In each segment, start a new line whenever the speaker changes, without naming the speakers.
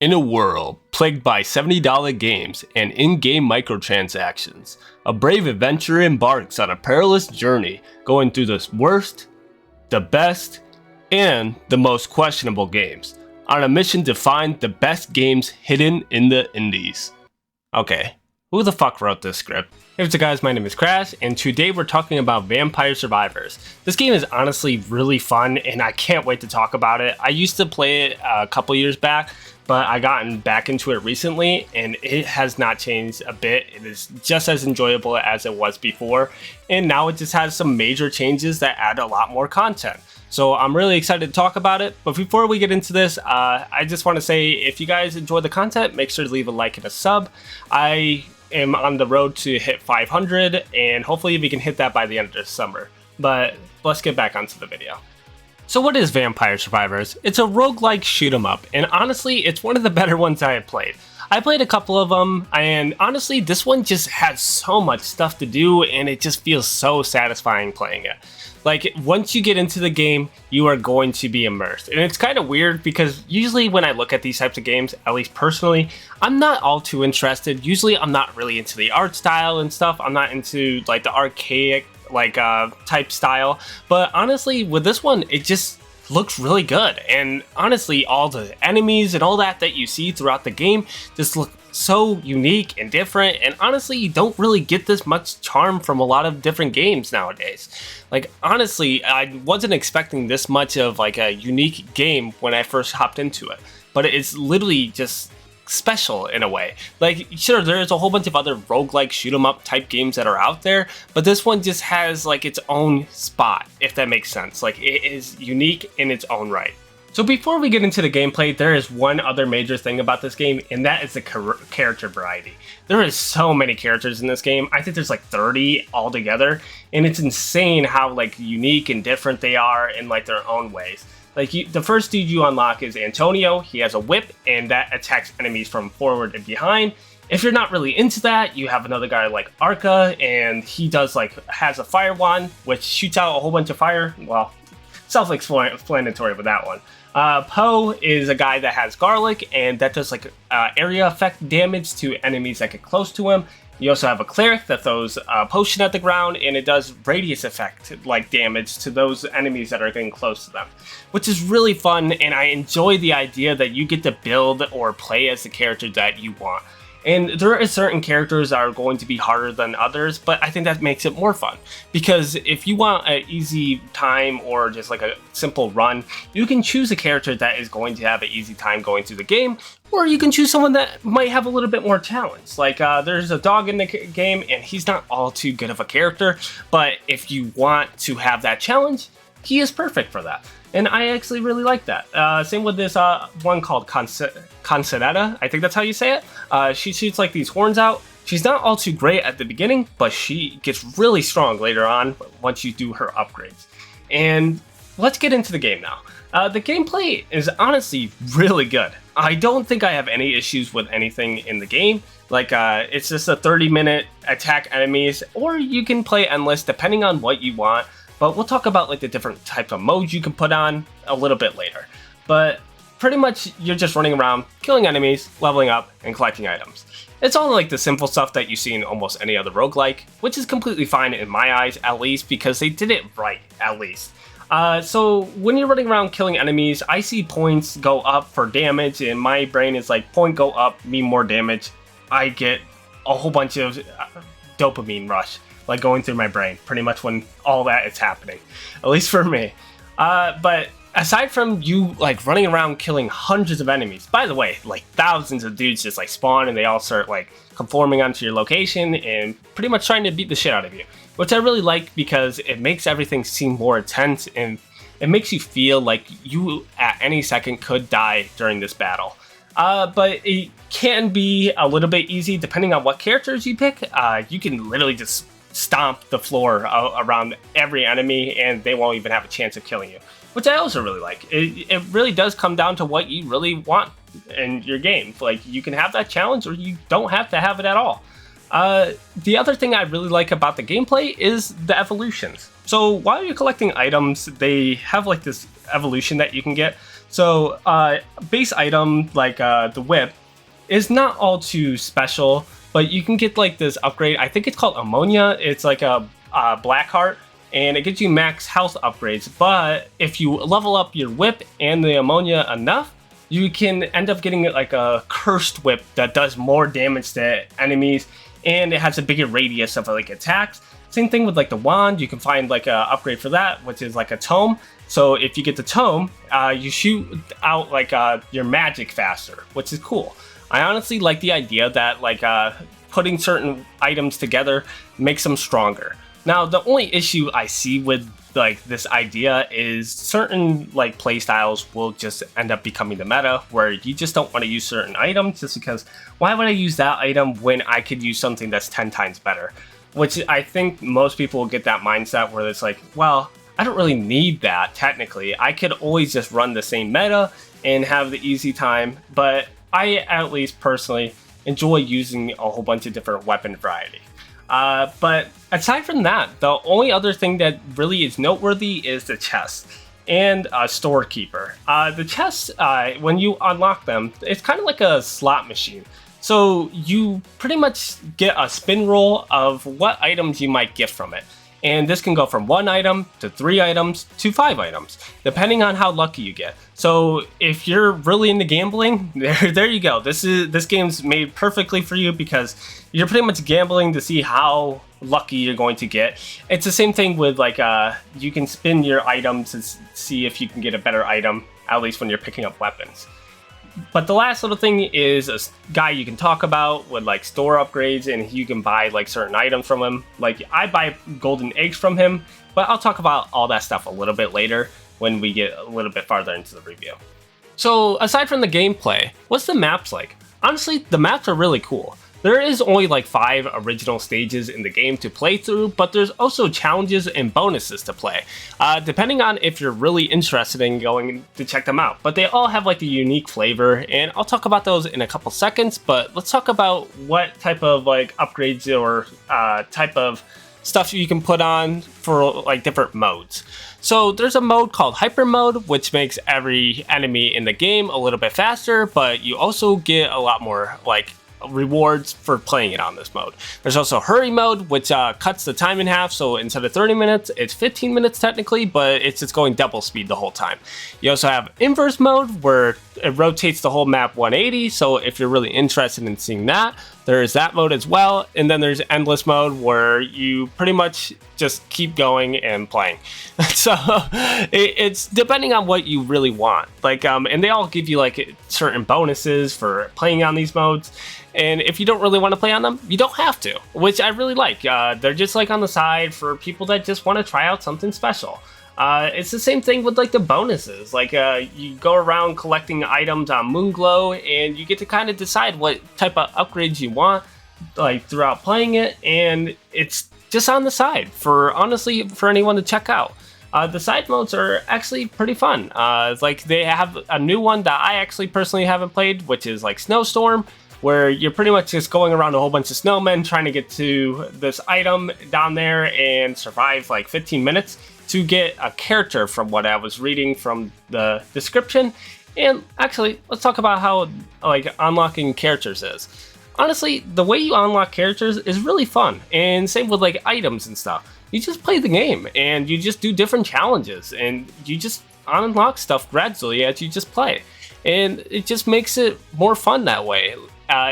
In a world plagued by $70 games and in-game microtransactions, a brave adventurer embarks on a perilous journey going through the worst, the best, and the most questionable games, on a mission to find the best games hidden in the indies. Okay, who the fuck wrote this script? Hey what's up guys, my name is Crash, and today we're talking about Vampire Survivors. This game is honestly really fun, and I can't wait to talk about it. I used to play it a couple years back, but I gotten back into it recently, and it has not changed a bit. It is just as enjoyable as it was before, and now it just has some major changes that add a lot more content. So I'm really excited to talk about it, but before we get into this, I just want to say if you guys enjoy the content, make sure to leave a like and a sub. I am on the road to hit 500, and hopefully we can hit that by the end of the summer. But let's get back onto the video. So what is Vampire Survivors? It's a roguelike shoot 'em up, and honestly, it's one of the better ones I have played. I played a couple of them, and honestly, this one just has so much stuff to do, and it just feels so satisfying playing it. Like, once you get into the game, you are going to be immersed. And it's kind of weird because usually when I look at these types of games, at least personally, I'm not all too interested. Usually I'm not really into the art style and stuff. I'm not into like the archaic type style. But honestly, with this one, it just looks really good. And honestly, all the enemies and all that you see throughout the game just look so unique and different, and honestly you don't really get this much charm from a lot of different games nowadays. Like honestly, I wasn't expecting this much of like a unique game when I first hopped into it, but it's literally just special in a way. Like sure, there's a whole bunch of other roguelike shoot 'em up type games that are out there, but this one just has like its own spot, if that makes sense. Like it is unique in its own right. So before we get into the gameplay, there is one other major thing about this game, and that is the character variety. There is so many characters in this game. I think there's like 30 altogether, and it's insane how like unique and different they are in like their own ways. Like the first dude you unlock is Antonio. He has a whip, and that attacks enemies from forward and behind. If you're not really into that, you have another guy like Arca, and he has a fire wand, which shoots out a whole bunch of fire. Well, self-explanatory with that one. Poe is a guy that has garlic, and that does like area effect damage to enemies that get close to him. You also have a cleric that throws a potion at the ground, and it does radius effect like damage to those enemies that are getting close to them, which is really fun. And I enjoy the idea that you get to build or play as the character that you want. And there are certain characters that are going to be harder than others, but I think that makes it more fun. Because if you want an easy time or just like a simple run, you can choose a character that is going to have an easy time going through the game, or you can choose someone that might have a little bit more challenge. Like there's a dog in the game, and he's not all too good of a character, but if you want to have that challenge, he is perfect for that. And I actually really like that. Same with this one called Conceretta, I think that's how you say it. She shoots like these horns out. She's not all too great at the beginning, but she gets really strong later on once you do her upgrades. And let's get into the game now. The gameplay is honestly really good. I don't think I have any issues with anything in the game. Like it's just a 30-minute attack enemies, or you can play endless depending on what you want. But we'll talk about like the different types of modes you can put on a little bit later. But pretty much you're just running around, killing enemies, leveling up, and collecting items. It's all like the simple stuff that you see in almost any other roguelike, which is completely fine in my eyes, at least, because they did it right, at least. So when you're running around killing enemies, I see points go up for damage, and my brain is like, point go up, mean more damage. I get a whole bunch of dopamine rush, like going through my brain, pretty much when all that is happening, at least for me. But aside from you like running around killing hundreds of enemies, by the way, like thousands of dudes just like spawn, and they all start like conforming onto your location and pretty much trying to beat the shit out of you, which I really like because it makes everything seem more intense, and it makes you feel like you at any second could die during this battle. But it can be a little bit easy depending on what characters you pick. You can literally just stomp the floor around every enemy, and they won't even have a chance of killing you, which I also really like. It really does come down to what you really want in your game. Like you can have that challenge, or you don't have to have it at all. The other thing I really like about the gameplay is the evolutions. So while you're collecting items, they have like this evolution that you can get. So base item like the whip is not all too special, but you can get like this upgrade. I think it's called ammonia. It's like a black heart, and it gives you max health upgrades. But if you level up your whip and the ammonia enough, you can end up getting like a cursed whip that does more damage to enemies, and it has a bigger radius of like attacks. Same thing with like the wand. You can find like a upgrade for that, which is like a tome. So if you get the tome, you shoot out like your magic faster, which is cool. I honestly like the idea that like putting certain items together makes them stronger. Now, the only issue I see with like this idea is certain like playstyles will just end up becoming the meta, where you just don't want to use certain items just because why would I use that item when I could use something that's 10 times better? Which I think most people will get that mindset where it's like, well, I don't really need that technically. I could always just run the same meta and have the easy time, but I at least personally enjoy using a whole bunch of different weapon variety. But aside from that, the only other thing that really is noteworthy is the chest and storekeeper. The chests, when you unlock them, it's kind of like a slot machine. So you pretty much get a spin roll of what items you might get from it. And this can go from 1 item to 3 items to 5 items, depending on how lucky you get. So if you're really into gambling, there you go. This game's made perfectly for you because you're pretty much gambling to see how lucky you're going to get. It's the same thing with like you can spin your items to see if you can get a better item, at least when you're picking up weapons. But the last little thing is a guy you can talk about with like store upgrades, and you can buy like certain items from him. Like I buy golden eggs from him, but I'll talk about all that stuff a little bit later when we get a little bit farther into the review. So aside from the gameplay, what's the maps like? Honestly, the maps are really cool. There is only like 5 original stages in the game to play through, but there's also challenges and bonuses to play, depending on if you're really interested in going to check them out. But they all have like a unique flavor, and I'll talk about those in a couple seconds, but let's talk about what type of like upgrades or type of stuff you can put on for like different modes. So there's a mode called hyper mode, which makes every enemy in the game a little bit faster, but you also get a lot more like rewards for playing it on this mode. There's also hurry mode, which cuts the time in half, so instead of 30 minutes it's 15 minutes technically, but it's just going double speed the whole time. You also have inverse mode, where it rotates the whole map 180, so if you're really interested in seeing that, there is that mode as well. And then there's endless mode, where you pretty much just keep going and playing. So it's depending on what you really want. Like and they all give you like certain bonuses for playing on these modes. And if you don't really want to play on them, you don't have to, which I really like. They're just like on the side for people that just want to try out something special. It's the same thing with like the bonuses. Like you go around collecting items on Moonglow, and you get to kind of decide what type of upgrades you want, like throughout playing it, and it's just on the side for honestly for anyone to check out. The side modes are actually pretty fun. Like they have a new one that I actually personally haven't played, which is like Snowstorm, where you're pretty much just going around a whole bunch of snowmen trying to get to this item down there and survive like 15 minutes to get a character, from what I was reading from the description. And actually, let's talk about how like unlocking characters is. Honestly, the way you unlock characters is really fun, and same with like items and stuff. You just play the game and you just do different challenges, and you just unlock stuff gradually as you just play, and it just makes it more fun that way.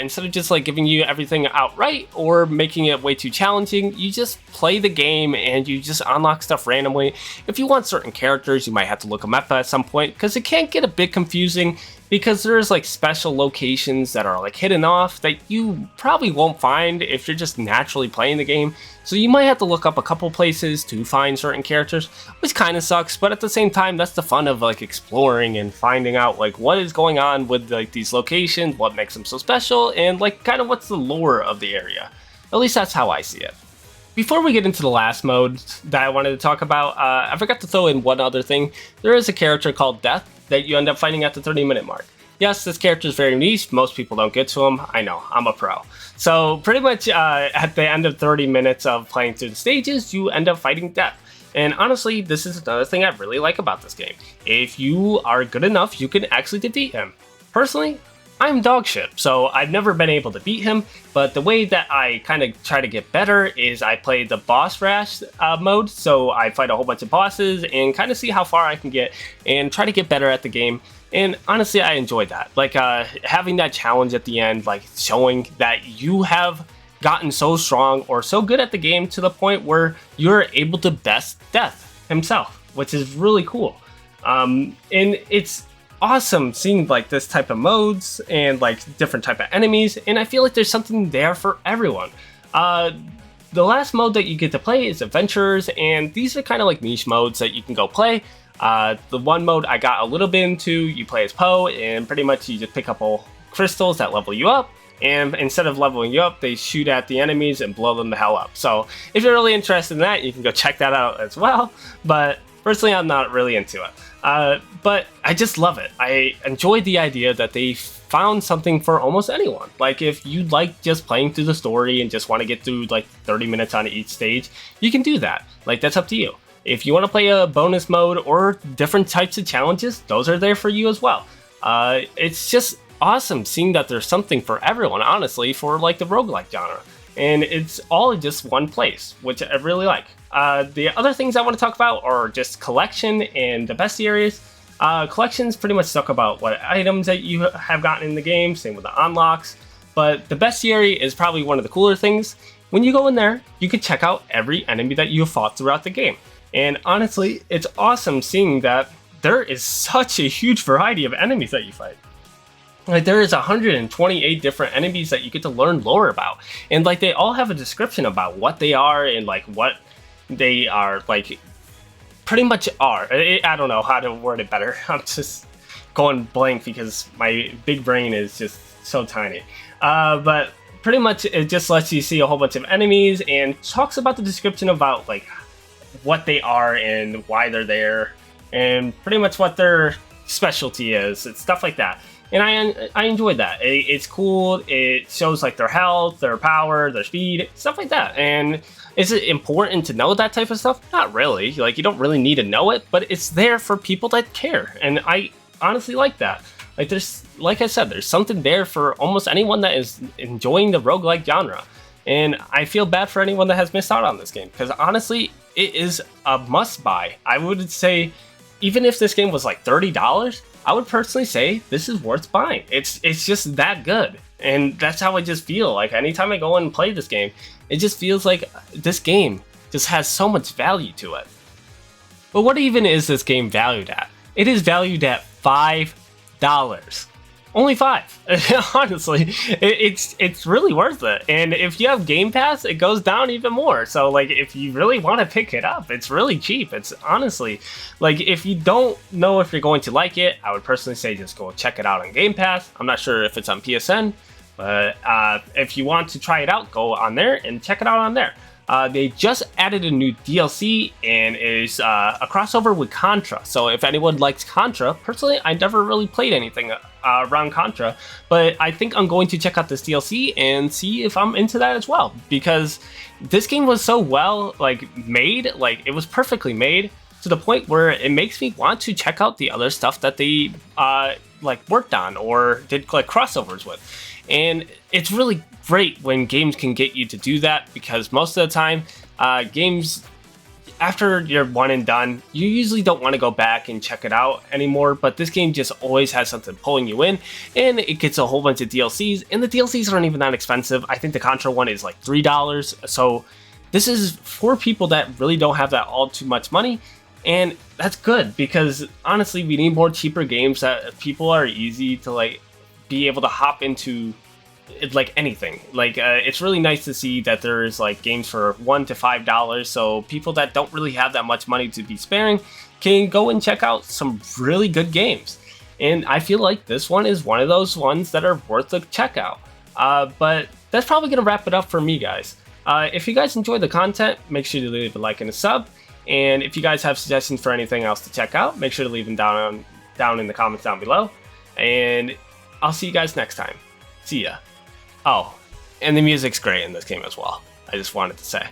Instead of just like giving you everything outright or making it way too challenging, you just play the game and you just unlock stuff randomly. If you want certain characters, you might have to look them up at some point, because it can get a bit confusing, because there's like special locations that are like hidden off that you probably won't find if you're just naturally playing the game. So you might have to look up a couple places to find certain characters, which kind of sucks, but at the same time, that's the fun of like exploring and finding out like what is going on with like these locations, what makes them so special, and like kind of what's the lore of the area. At least that's how I see it. Before we get into the last mode that I wanted to talk about, I forgot to throw in one other thing. There is a character called Death that you end up fighting at the 30-minute mark. Yes, this character is very niche. Most people don't get to him. I know, I'm a pro. So pretty much at the end of 30 minutes of playing through the stages, you end up fighting Death. And honestly, this is another thing I really like about this game. If you are good enough, you can actually defeat him. Personally, I'm dog shit, so I've never been able to beat him, but the way that I kind of try to get better is I play the boss rush mode, so I fight a whole bunch of bosses and kind of see how far I can get and try to get better at the game. And honestly, I enjoyed that. Like having that challenge at the end, like showing that you have gotten so strong or so good at the game to the point where you're able to best Death himself, which is really cool. And it's awesome seeing like this type of modes and like different type of enemies, and I feel like there's something there for everyone. The last mode that you get to play is Adventurers, and these are kind of like niche modes that you can go play. The one mode I got a little bit into, you play as Poe, and pretty much you just pick up all crystals that level you up, and instead of leveling you up, they shoot at the enemies and blow them the hell up. So if you're really interested in that, you can go check that out as well, but personally I'm not really into it. But I just love it. I enjoy the idea that they found something for almost anyone. Like if you like just playing through the story and just want to get through like 30 minutes on each stage, you can do that. Like that's up to you. If you want to play a bonus mode or different types of challenges, those are there for you as well. It's just awesome seeing that there's something for everyone, honestly, for like the roguelike genre. And it's all in just one place, which I really like. The other things I want to talk about are just collection and the bestiaries. Collections pretty much talk about what items that you have gotten in the game, same with the unlocks. But the bestiary is probably one of the cooler things. When you go in there, you can check out every enemy that you have fought throughout the game. And honestly, it's awesome seeing that there is such a huge variety of enemies that you fight. Like there is 128 different enemies that you get to learn lore about, and like they all have a description about what they are and like what they are, like pretty much are. I don't know how to word it better. I'm just going blank because my big brain is just so tiny. But pretty much it just lets you see a whole bunch of enemies and talks about the description about like what they are and why they're there and pretty much what their specialty is and stuff like that. And I enjoyed that. It's cool. It shows like their health, their power, their speed, stuff like that. And is it important to know that type of stuff? Not really. Like you don't really need to know it, but it's there for people that care. And I honestly like that. Like there's, like I said, there's something there for almost anyone that is enjoying the roguelike genre. And I feel bad for anyone that has missed out on this game, because honestly, it is a must buy. I would say, even if this game was like $30, I would personally say this is worth buying. It's just that good. And that's how I just feel. Like anytime I go in and play this game, it just feels like this game just has so much value to it. But what even is this game valued at? It is valued at $5. Only $5. Honestly, it's really worth it. And if you have Game Pass, it goes down even more. So like if you really want to pick it up, it's really cheap. It's honestly, like if you don't know if you're going to like it, I would personally say just go check it out on Game Pass. I'm not sure if it's on PSN, but if you want to try it out, go on there and check it out on there. They just added a new DLC and is a crossover with Contra. So if anyone likes Contra, personally, I never really played anything around Contra, but I think I'm going to check out this DLC and see if I'm into that as well, because this game was so well made, like it was perfectly made to the point where it makes me want to check out the other stuff that they worked on or did like crossovers with. And it's really great when games can get you to do that, because most of the time, games, after you're one and done, you usually don't want to go back and check it out anymore, but this game just always has something pulling you in, and it gets a whole bunch of DLCs, and the DLCs aren't even that expensive. I think the Contra one is like $3, so this is for people that really don't have that all too much money, and that's good, because honestly, we need more cheaper games that people are easy to be able to hop into. Like anything, it's really nice to see that there's games for $1 to $5, so people that don't really have that much money to be sparing can go and check out some really good games. And I feel like this one is one of those ones that are worth a check out. But that's probably gonna wrap it up for me, guys. If you guys enjoyed the content, make sure to leave a like and a sub, and if you guys have suggestions for anything else to check out, make sure to leave them down in the comments down below, and I'll see you guys next time. See ya. Oh, and the music's great in this game as well, I just wanted to say.